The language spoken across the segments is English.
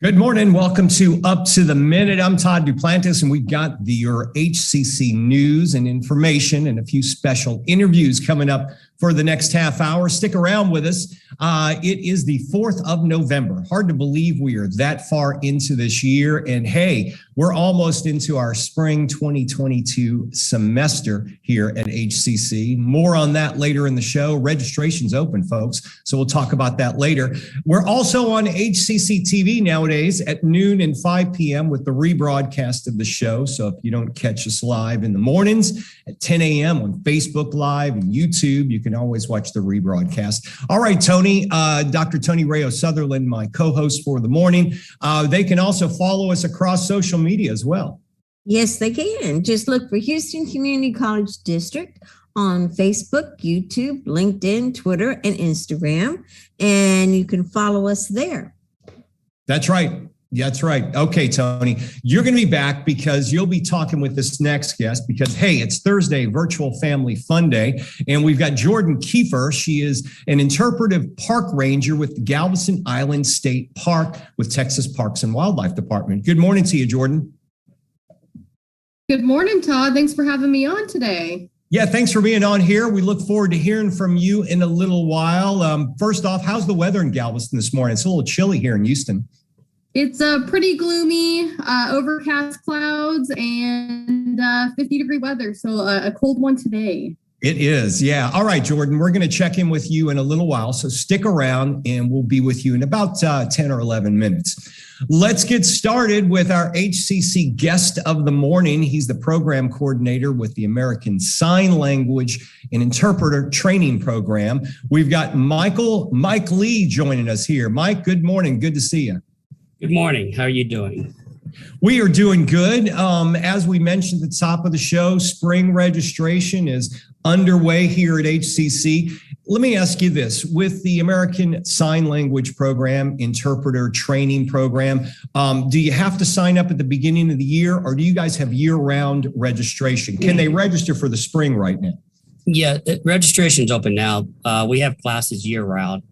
Good morning. Welcome to Up to the Minute. I'm Todd Duplantis, and we got your HCC news and information and a few special interviews coming up for the next half hour. Stick around with us. It is the 4th of November. Hard to believe we are that far into this year. And hey, we're almost into our spring 2022 semester here at HCC. More on that later in the show. Registration's open, folks. So we'll talk about that later. We're also on HCCTV nowadays at noon and 5 p.m. with the rebroadcast of the show. So if you don't catch us live in the mornings at 10 a.m. on Facebook Live and YouTube, you can always watch the rebroadcast. All right, Tony, Dr. Tony Rayo Sutherland, my co-host for the morning. They can also follow us across social media as well. Yes, they can. Just look for Houston Community College District on Facebook, YouTube, LinkedIn, Twitter, and Instagram, and you can follow us there. That's right. That's right. Okay, Tony, you're going to be back because you'll be talking with this next guest because, hey, it's Thursday, Virtual Family Fun Day, and we've got Jordan Kieffer. She is an Interpretive Park Ranger with the Galveston Island State Park with Texas Parks and Wildlife Department. Good morning to you, Jordan. Good morning, Todd. Thanks for having me on today. Yeah, thanks for being on here. We look forward to hearing from you in a little while. First off, how's the weather in Galveston this morning? It's a little chilly here in Houston. It's pretty gloomy, overcast clouds, and 50-degree weather. So a cold one today. It is, yeah. All right, Jordan, we're going to check in with you in a little while. So stick around and we'll be with you in about 10 or 11 minutes. Let's get started with our HCC guest of the morning. He's the program coordinator with the American Sign Language and Interpreter Training Program. We've got Mike Lee joining us here. Mike, good morning. Good to see you. Good morning. How are you doing? We are doing good. As we mentioned at the top of the show, spring registration is underway here at HCC. Let me ask you this. With the American Sign Language Program, Interpreter Training Program, do you have to sign up at the beginning of the year, or do you guys have year-round registration? Can they register for the spring right now? Yeah, registration's open now. We have classes year-round.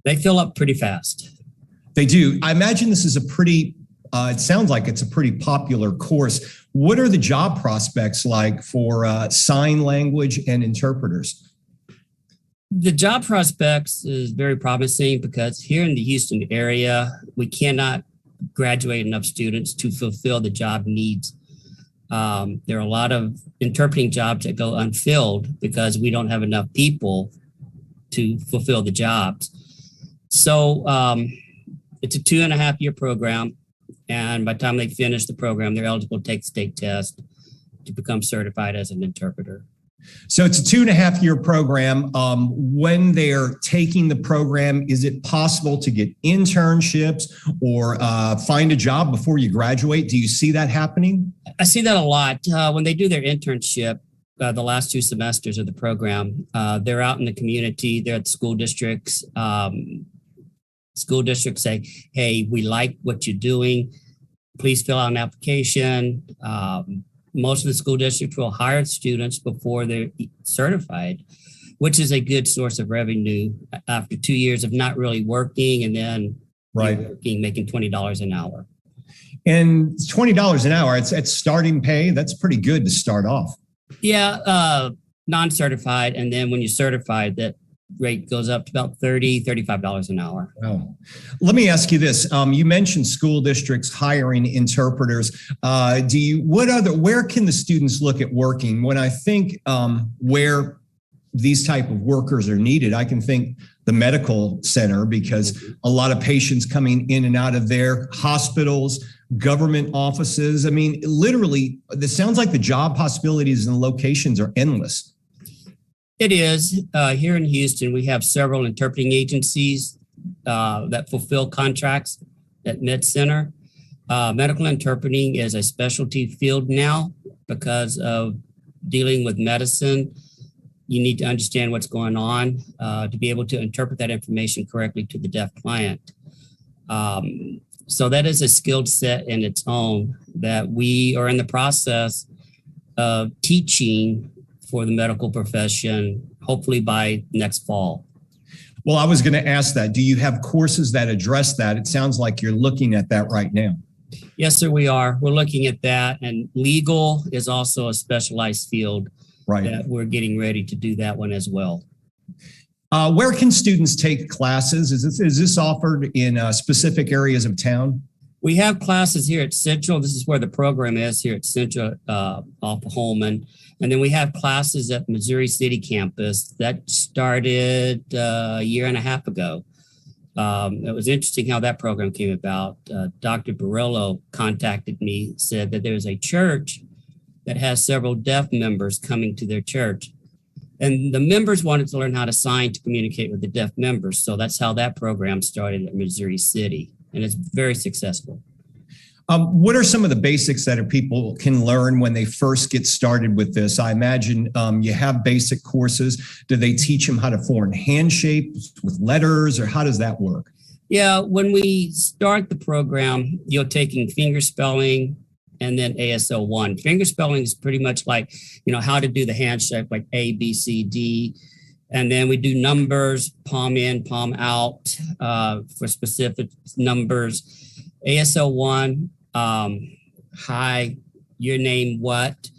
They fill up pretty fast. They do. I imagine this is a pretty, it sounds like it's a pretty popular course. What are the job prospects like for sign language and interpreters? The job prospects is very promising because here in the Houston area, we cannot graduate enough students to fulfill the job needs. There are a lot of interpreting jobs that go unfilled because we don't have enough people to fulfill the jobs. So, it's a 2.5-year program, and by the time they finish the program, they're eligible to take the state test to become certified as an interpreter. So it's a 2.5-year program. When they're taking the program, is it possible to get internships or find a job before you graduate? Do you see that happening? I see that a lot. When they do their internship, the last 2 semesters of the program, they're out in the community, they're at school districts. School districts say, hey, we like what you're doing. Please fill out an application. Most of the school districts will hire students before they're certified, which is a good source of revenue after 2 years of not really working and then making $20 an hour. And $20 an hour, it's starting pay. That's pretty good to start off. Yeah, non-certified. And then when you're certified, that rate goes up to about $30, $35 an hour. Wow. Let me ask you this. You mentioned school districts hiring interpreters. Where can the students look at working? When I think where these type of workers are needed, I can think the medical center because a lot of patients coming in and out of there, hospitals, government offices. I mean, literally, this sounds like the job possibilities and locations are endless. It is. Here in Houston, we have several interpreting agencies that fulfill contracts at Med Center. Medical interpreting is a specialty field now because of dealing with medicine. You need to understand what's going on to be able to interpret that information correctly to the deaf client. So that is a skilled set in its own that we are in the process of teaching for the medical profession, hopefully by next fall. Well, I was going to ask that. Do you have courses that address that? It sounds like you're looking at that right now. Yes, sir, we are. We're looking at that. And legal is also a specialized field that we're getting ready to do that one as well. Where can students take classes? Is this offered in specific areas of town? We have classes here at Central. This is where the program is here at Central off of Holman. And then we have classes at Missouri City campus that started a year and a half ago. It was interesting how that program came about. Dr. Barillo contacted me, said that there's a church that has several deaf members coming to their church. And the members wanted to learn how to sign to communicate with the deaf members. So that's how that program started at Missouri City. And it's very successful. What are some of the basics that people can learn when they first get started with this? I imagine you have basic courses. Do they teach them how to form handshapes with letters, or how does that work? Yeah, when we start the program, you're taking finger spelling and then ASL 1. Finger spelling is pretty much like, how to do the handshake, like A, B, C, D. And then we do numbers, palm in, palm out for specific numbers. ASL 1, hi, your name, what?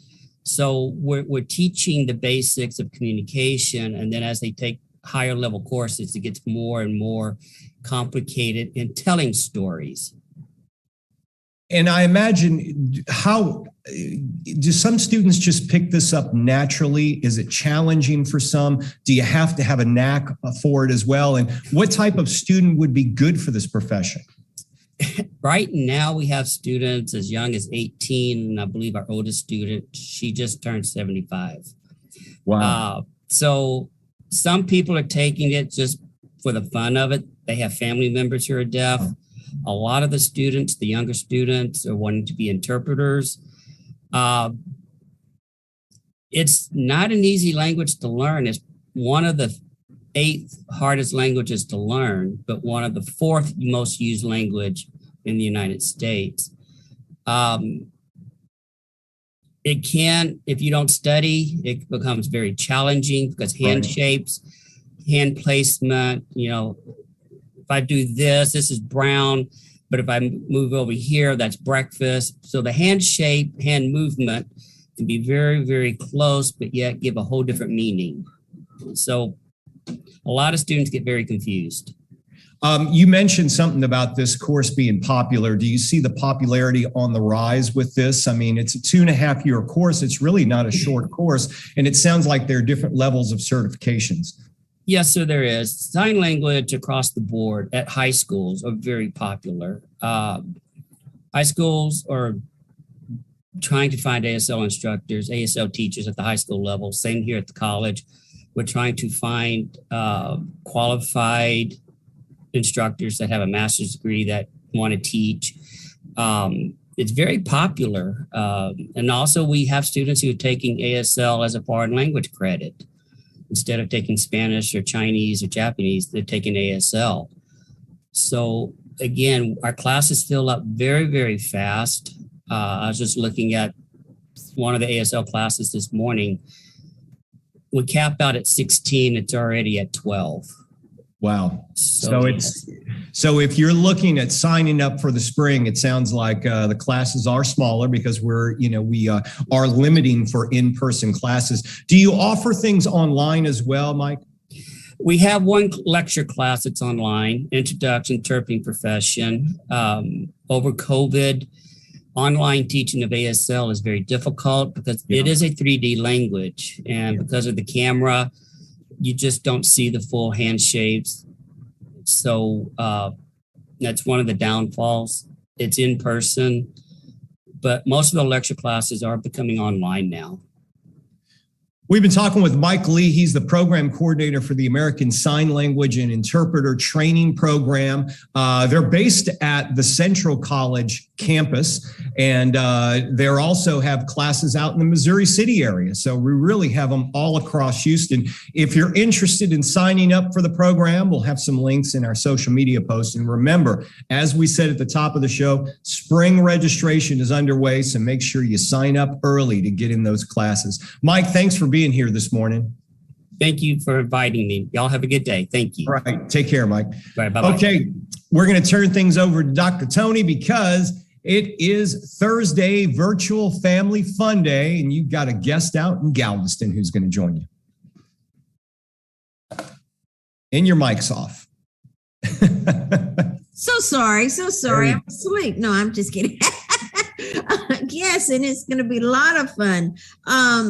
So we're teaching the basics of communication. And then as they take higher level courses, it gets more and more complicated in telling stories. And I imagine, how do some students just pick this up naturally? Is it challenging for some? Do you have to have a knack for it as well? And what type of student would be good for this profession? Right now, we have students as young as 18, and I believe our oldest student, she just turned 75. Wow. So some people are taking it just for the fun of it. They have family members who are deaf. A lot of the students, the younger students, are wanting to be interpreters. It's not an easy language to learn. It's one of the 8th hardest languages to learn, but one of the 4th most used language in the United States. It can, if you don't study, it becomes very challenging because hand shapes, hand placement, if I do this is brown, but if I move over here, that's breakfast. So the hand shape, hand movement can be very, very close, but yet give a whole different meaning. So a lot of students get very confused. You mentioned something about this course being popular. Do you see the popularity on the rise with this? I mean, it's a 2.5-year course. It's really not a short course. And it sounds like there are different levels of certifications. Yes, sir, there is. Sign language across the board at high schools are very popular. High schools are trying to find ASL instructors, ASL teachers at the high school level. Same here at the college. We're trying to find qualified instructors that have a master's degree that want to teach. It's very popular. And also we have students who are taking ASL as a foreign language credit. Instead of taking Spanish or Chinese or Japanese, they're taking ASL. So again, our classes fill up very, very fast. I was just looking at one of the ASL classes this morning. We cap out at 16, it's already at 12. Wow. So if you're looking at signing up for the spring, it sounds like the classes are smaller because we are limiting for in-person classes. Do you offer things online as well, Mike? We have one lecture class that's online, Introduction to Interpreting Profession. Over COVID, online teaching of ASL is very difficult because it is a 3D language. And because of the camera, you just don't see the full hand shapes. So that's one of the downfalls. It's in person, but most of the lecture classes are becoming online now. We've been talking with Mike Lee. He's the program coordinator for the American Sign Language and Interpreter Training Program. They're based at the Central College campus, and they also have classes out in the Missouri City area. So we really have them all across Houston. If you're interested in signing up for the program, we'll have some links in our social media posts. And remember, as we said at the top of the show, spring registration is underway, so make sure you sign up early to get in those classes. Mike, thanks for being here this morning. Thank you for inviting me. Y'all have a good day. Thank you. All right. Take care, Mike. All right, bye-bye. Okay. We're going to turn things over to Dr. Tony because it is Thursday, Virtual Family Fun Day, and you've got a guest out in Galveston who's going to join you. And your mic's off. So sorry. I'm asleep. No, I'm just kidding. Yes, and it's going to be a lot of fun.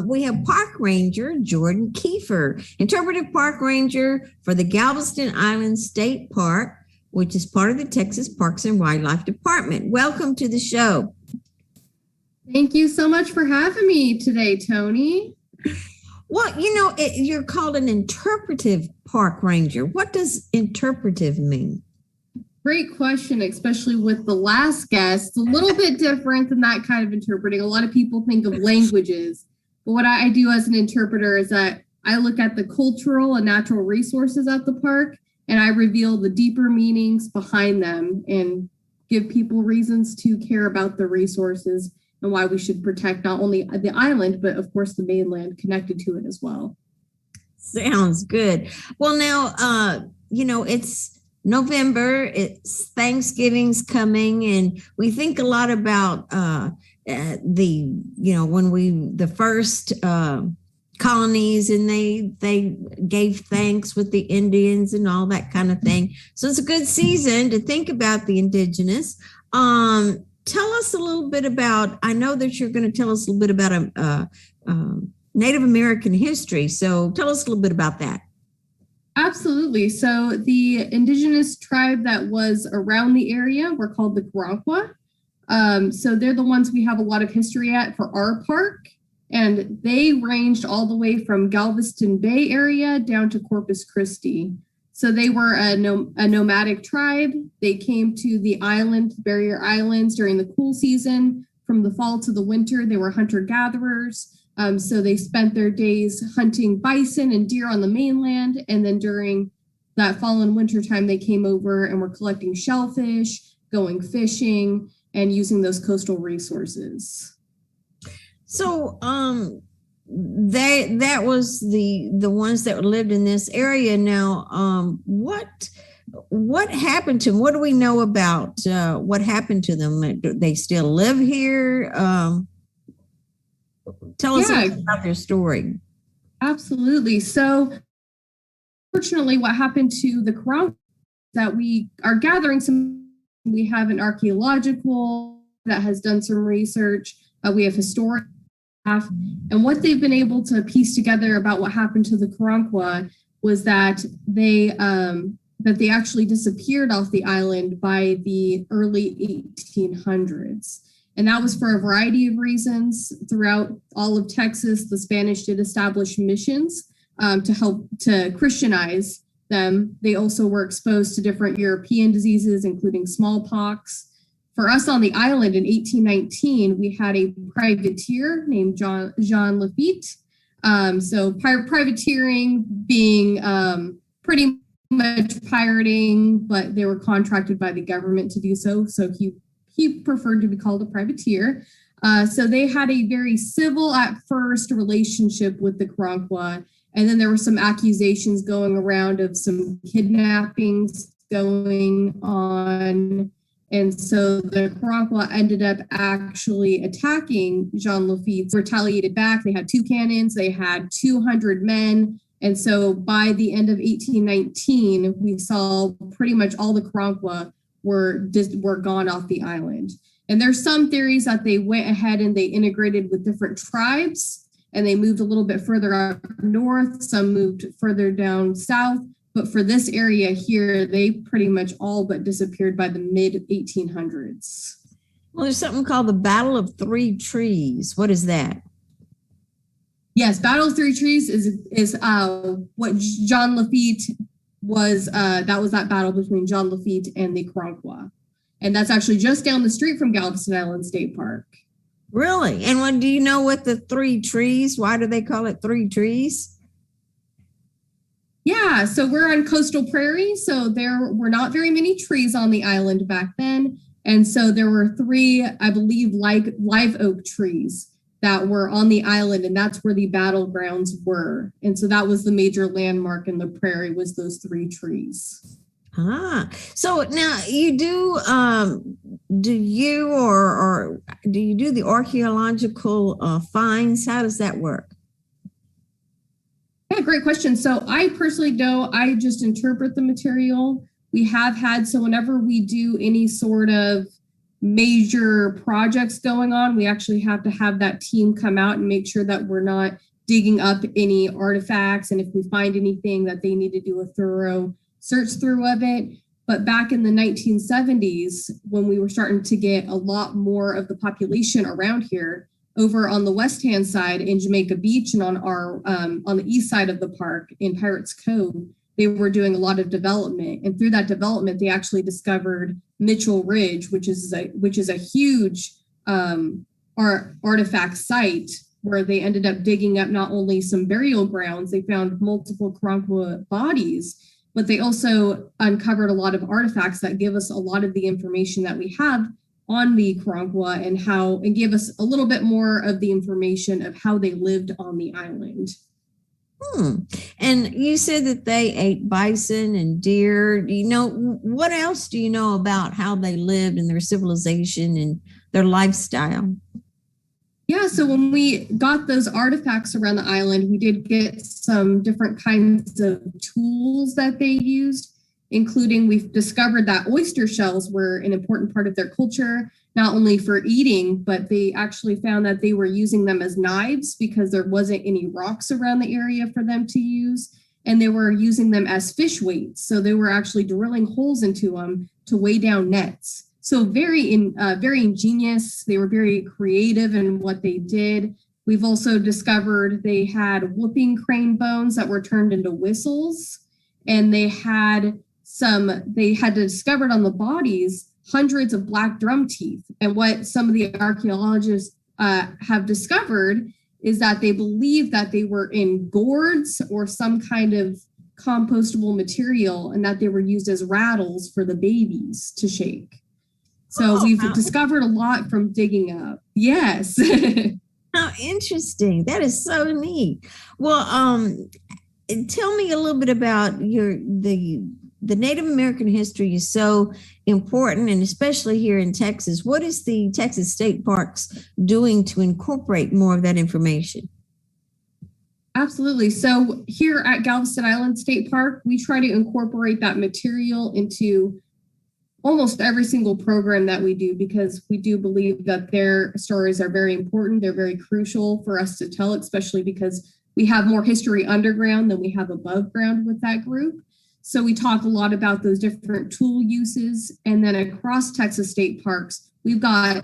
We have Park Ranger Jordan Kieffer, Interpretive Park Ranger for the Galveston Island State Park, which is part of the Texas Parks and Wildlife Department. Welcome to the show. Thank you so much for having me today, Tony. Well, you're called an interpretive park ranger. What does interpretive mean? Great question, especially with the last guest. It's a little bit different than that kind of interpreting. A lot of people think of languages, but what I do as an interpreter is that I look at the cultural and natural resources at the park, and I reveal the deeper meanings behind them and give people reasons to care about the resources and why we should protect not only the island, but of course the mainland connected to it as well. Sounds good. Well, now, it's November, it's Thanksgiving's coming, and we think a lot about the first colonies, and they gave thanks with the Indians and all that kind of thing. So it's a good season to think about the indigenous. Tell us a little bit about, I know that you're going to tell us a little bit about Native American history. So tell us a little bit about that. Absolutely. So the indigenous tribe that was around the area were called the Karankawa. So they're the ones we have a lot of history at for our park. And they ranged all the way from Galveston Bay area down to Corpus Christi. So they were a nomadic tribe. They came to the island, barrier islands, during the cool season. From the fall to the winter, they were hunter-gatherers. So they spent their days hunting bison and deer on the mainland. And then during that fall and winter time, they came over and were collecting shellfish, going fishing, and using those coastal resources. So that was the ones that lived in this area. Now, what happened to them? What do we know about what happened to them? Do they still live here? Tell us about their story. Absolutely. So, fortunately, what happened to the Karankawa that we are gathering we have an archaeological that has done some research. We have historic staff, and what they've been able to piece together about what happened to the Karankawa was that they actually disappeared off the island by the early 1800s. And that was for a variety of reasons. Throughout all of Texas, the Spanish did establish missions to help to Christianize them. They also were exposed to different European diseases, including smallpox. For us on the island in 1819, we had a privateer named Jean Lafitte. So privateering being pretty much pirating, but they were contracted by the government to do so. So he preferred to be called a privateer. So they had a very civil at first relationship with the Karankawa. And then there were some accusations going around of some kidnappings going on. And so the Karankawa ended up actually attacking Jean Lafitte, retaliated back. They had 2 cannons, they had 200 men. And so by the end of 1819, we saw pretty much all the Karankawa were gone off the island. And there's some theories that they went ahead and they integrated with different tribes and they moved a little bit further up north. Some moved further down south. But for this area here, they pretty much all but disappeared by the mid 1800s. Well, there's something called the Battle of Three Trees. What is that? Yes, Battle of Three Trees is what Jean Lafitte was. That was that battle between Jean Lafitte and the Karankawa. And that's actually just down the street from Galveston Island State Park. Really? And do you know what the 3 trees, why do they call it 3 trees? Yeah, so we're on coastal prairie. So there were not very many trees on the island back then. And so there were 3, I believe, live oak trees that were on the island, and that's where the battlegrounds were. And so that was the major landmark in the prairie, was those 3 trees. So now you do you do the archaeological finds? How does that work? Yeah, great question. So I personally don't, I just interpret the material. We have had, so whenever we do any sort of major projects going on, we actually have to have that team come out and make sure that we're not digging up any artifacts. And if we find anything, that they need to do a thorough search through of it. But back in the 1970s, when we were starting to get a lot more of the population around here, over on the west-hand side in Jamaica Beach and on the east side of the park in Pirates Cove, they were doing a lot of development. And through that development, they actually discovered Mitchell Ridge, which is a huge artifact site, where they ended up digging up not only some burial grounds, they found multiple Karankawa bodies, but they also uncovered a lot of artifacts that give us a lot of the information that we have on the Karankawa and give us a little bit more of the information of how they lived on the island. And you said that they ate bison and deer. Do you know, what else do you know about how they lived and their civilization and their lifestyle? Yeah, so when we got those artifacts around the island, we did get some different kinds of tools that they used, including we've discovered that oyster shells were an important part of their culture, not only for eating, but they actually found that they were using them as knives because there wasn't any rocks around the area for them to use. And they were using them as fish weights. So they were actually drilling holes into them to weigh down nets. So very ingenious. They were very creative in what they did. We've also discovered they had whooping crane bones that were turned into whistles. And they had discovered on the bodies hundreds of black drum teeth. And what some of the archaeologists have discovered is that they believe that they were in gourds or some kind of compostable material, and that they were used as rattles for the babies to shake. So we've discovered a lot from digging up. Yes. How interesting. That is so neat. Well, tell me a little bit about the Native American history is so important, and especially here in Texas. What is the Texas State Parks doing to incorporate more of that information? Absolutely. So here at Galveston Island State Park, we try to incorporate that material into almost every single program that we do, because we do believe that their stories are very important. They're very crucial for us to tell, especially because we have more history underground than we have above ground with that group. So we talk a lot about those different tool uses. And then across Texas state parks, we've got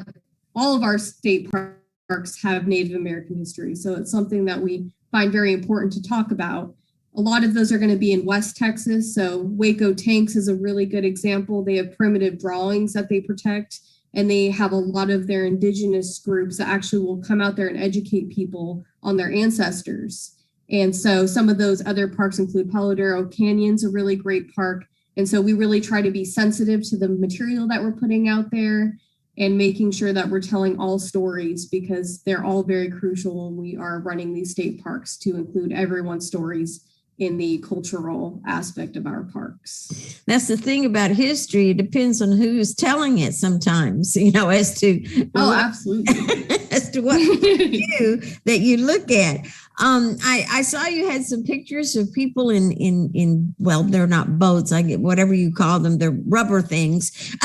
all of our state parks have Native American history. So it's something that we find very important to talk about. A lot of those are going to be in West Texas. So Waco Tanks is a really good example. They have primitive drawings that they protect, and they have a lot of their indigenous groups that actually will come out there and educate people on their ancestors. And so some of those other parks include Palodero Canyon's a really great park. And so we really try to be sensitive to the material that we're putting out there and making sure that we're telling all stories, because they're all very crucial when we are running these state parks, to include everyone's stories in the cultural aspect of our parks. That's the thing about history. It depends on who's telling it sometimes, as to absolutely. as to what you that you look at. I saw you had some pictures of people in well, they're not boats, I get whatever you call them, they're rubber things.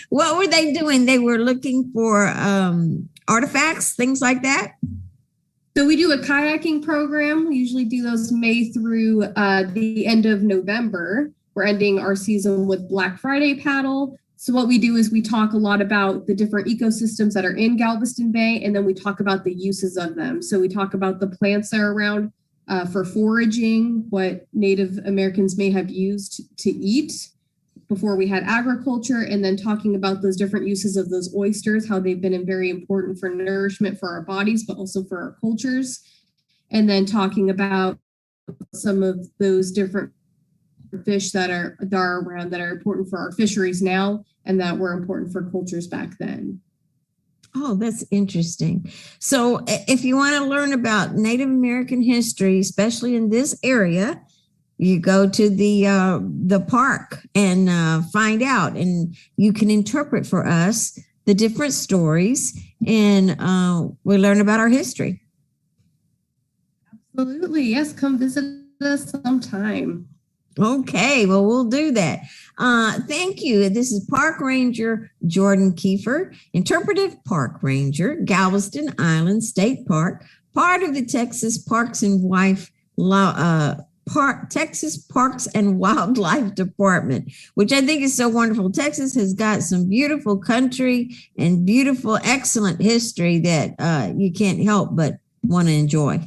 What were they doing? They were looking for artifacts, things like that. So we do a kayaking program. We usually do those May through the end of November. We're ending our season with Black Friday paddle. So what we do is we talk a lot about the different ecosystems that are in Galveston Bay, and then we talk about the uses of them. So we talk about the plants that are around for foraging, what Native Americans may have used to eat before we had agriculture, and then talking about those different uses of those oysters, how they've been very important for nourishment for our bodies, but also for our cultures. And then talking about some of those different fish that are around that are important for our fisheries now and that were important for cultures back then. Oh, that's interesting. So if you want to learn about Native American history, especially in this area, you go to the park and find out, and you can interpret for us the different stories, and we learn about our history. Absolutely. Yes, come visit us sometime. Okay, well, we'll do that. Thank you. This is Park Ranger Jordan Kieffer, Interpretive Park Ranger, Galveston Island State Park, part of the Texas Parks and Texas Parks and Wildlife Department, which I think is so wonderful. Texas has got some beautiful country and beautiful, excellent history that you can't help but want to enjoy.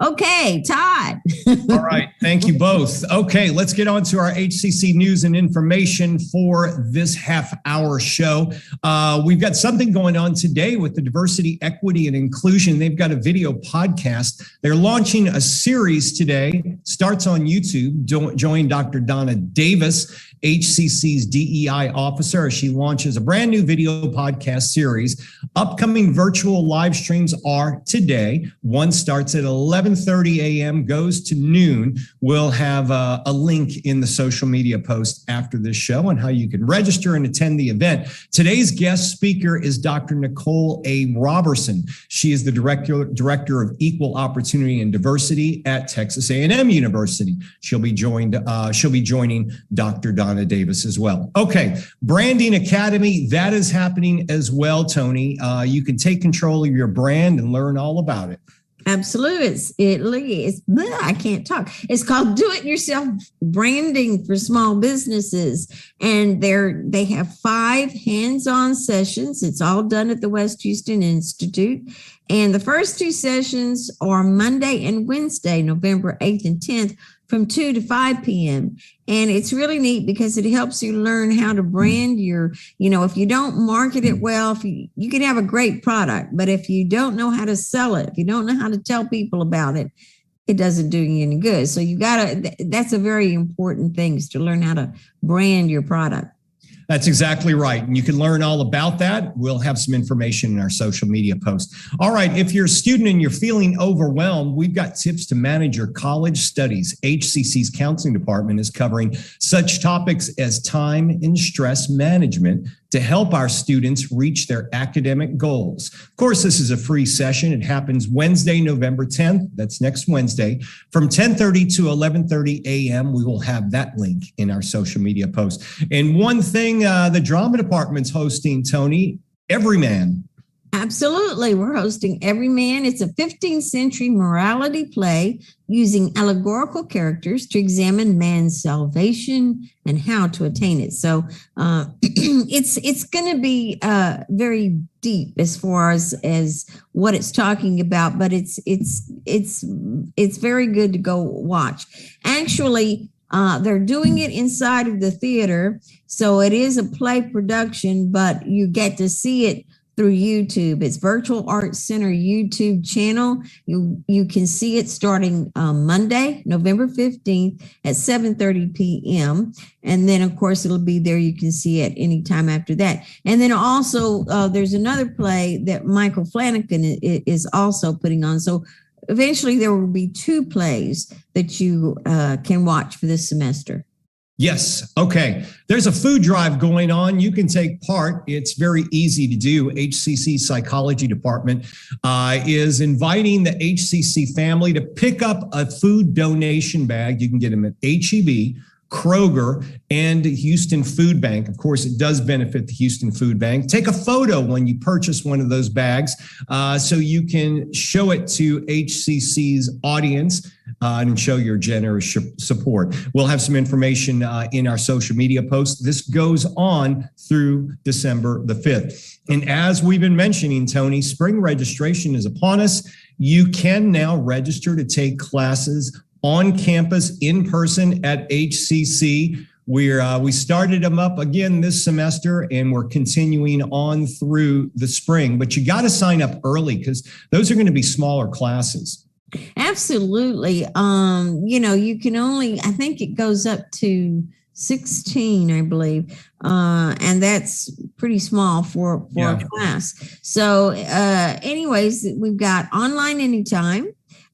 Okay, Todd. All right. Thank you both. Okay, let's get on to our HCC news and information for this half-hour show. We've got something going on today with the diversity, equity, and inclusion. They've got a video podcast. They're launching a series today. Starts on YouTube. Join Dr. Donna Davis, HCC's DEI officer, as she launches a brand new video podcast series. Upcoming virtual live streams are today. One starts at 11:30 a.m., goes to noon. We'll have a link in the social media post after this show on how you can register and attend the event. Today's guest speaker is Dr. Nicole A. Robertson. She is the director of Equal Opportunity and Diversity at Texas A&M University. She'll be joining Dr. Donna Davis as well. Okay, Branding Academy, that is happening as well, Tony. You can take control of your brand and learn all about it. Absolutely. I can't talk. It's called Do It Yourself Branding for Small Businesses. And they have 5 hands-on sessions. It's all done at the West Houston Institute. And the first 2 sessions are Monday and Wednesday, November 8th and 10th, from 2 to 5 p.m. And it's really neat because it helps you learn how to brand your, if you don't market it well, if you can have a great product, but if you don't know how to sell it, if you don't know how to tell people about it, it doesn't do you any good. So that's a very important thing, is to learn how to brand your product. That's exactly right. And you can learn all about that. We'll have some information in our social media post. All right. If you're a student and you're feeling overwhelmed, we've got tips to manage your college studies. HCC's counseling department is covering such topics as time and stress management to help our students reach their academic goals. Of course, this is a free session. It happens Wednesday, November 10th. That's next Wednesday. From 10:30 to 11:30 a.m., we will have that link in our social media post. And one thing the drama department's hosting, Tony, Everyman. Absolutely. We're hosting Everyman. It's a 15th century morality play using allegorical characters to examine man's salvation and how to attain it. So it's going to be very deep as far as what it's talking about, but it's very good to go watch. Actually, they're doing it inside of the theater, so it is a play production, but you get to see it through YouTube. It's Virtual Arts Center YouTube channel. You can see it starting Monday, November 15th at 7:30 p.m. And then, of course, it'll be there. You can see it anytime after that. And then also, there's another play that Michael Flanagan is also putting on. So eventually there will be 2 plays that you can watch for this semester. Yes. Okay. There's a food drive going on. You can take part. It's very easy to do. HCC Psychology Department is inviting the HCC family to pick up a food donation bag. You can get them at HEB, Kroger, and Houston Food Bank. Of course, it does benefit the Houston Food Bank. Take a photo when you purchase one of those bags so you can show it to HCC's audience and show your generous support. We'll have some information in our social media post. This goes on through December the 5th. And as we've been mentioning, Tony, spring registration is upon us. You can now register to take classes on campus in person at HCC. We started them up again this semester, and we're continuing on through the spring. But you got to sign up early because those are going to be smaller classes. Absolutely. You can only, I think it goes up to 16, I believe. And that's pretty small for a class. So anyways, we've got online anytime,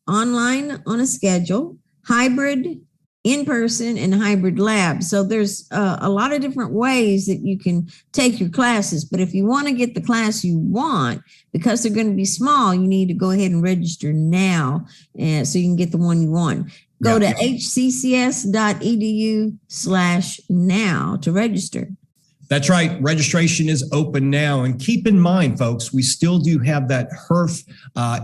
online on a schedule, hybrid, in-person, and hybrid lab. So there's a lot of different ways that you can take your classes. But if you want to get the class you want, because they're going to be small, you need to go ahead and register now so you can get the one you want. Go to hccs.edu/now to register. That's right. Registration is open now. And keep in mind, folks, we still do have that HERF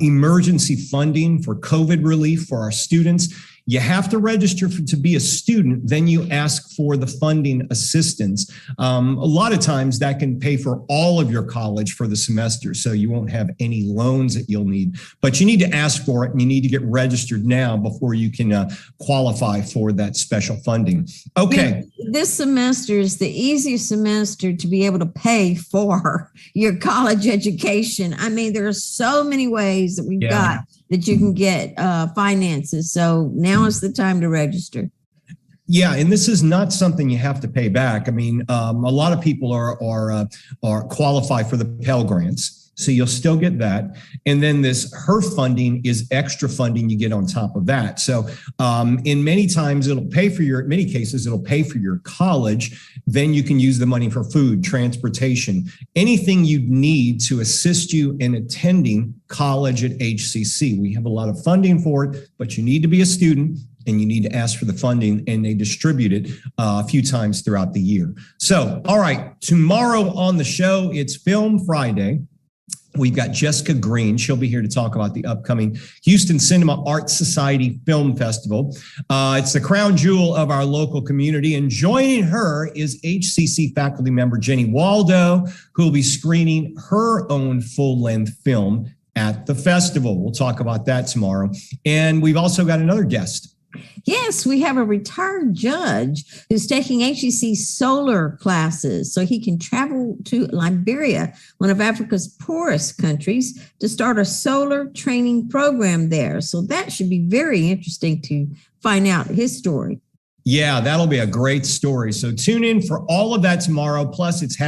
emergency funding for COVID relief for our students. You have to register to be a student, then you ask for the funding assistance. A lot of times that can pay for all of your college for the semester, so you won't have any loans that you'll need. But you need to ask for it, and you need to get registered now before you can qualify for that special funding. Okay. This semester is the easiest semester to be able to pay for your college education. I mean, there are so many ways that we've got that you can get finances. So now is the time to register. Yeah, and this is not something you have to pay back. I mean, a lot of people are qualify for the Pell Grants, so you'll still get that. And then this HERF funding is extra funding you get on top of that. So in many cases, it'll pay for your college. Then you can use the money for food, transportation, anything you need to assist you in attending college at HCC. We have a lot of funding for it, but you need to be a student and you need to ask for the funding, and they distribute it a few times throughout the year. So, all right, tomorrow on the show, it's Film Friday. We've got Jessica Green. She'll be here to talk about the upcoming Houston Cinema Arts Society Film Festival. It's the crown jewel of our local community. And joining her is HCC faculty member Jenny Waldo, who will be screening her own full-length film at the festival. We'll talk about that tomorrow. And we've also got another guest. Yes, we have a retired judge who's taking HCC solar classes so he can travel to Liberia, one of Africa's poorest countries, to start a solar training program there. So that should be very interesting to find out his story. Yeah, that'll be a great story. So tune in for all of that tomorrow. Plus, it's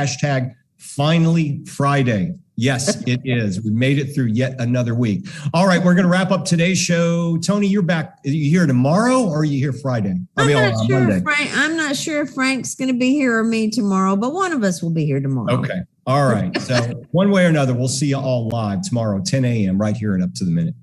#Finally Friday. Yes, it is. We made it through yet another week. All right, we're going to wrap up today's show. Tony, you're back. Are you here tomorrow or are you here Friday? Monday. I'm not sure if Frank's going to be here or me tomorrow, but one of us will be here tomorrow. Okay. All right. So one way or another, we'll see you all live tomorrow, 10 a.m. right here and Up to the Minute.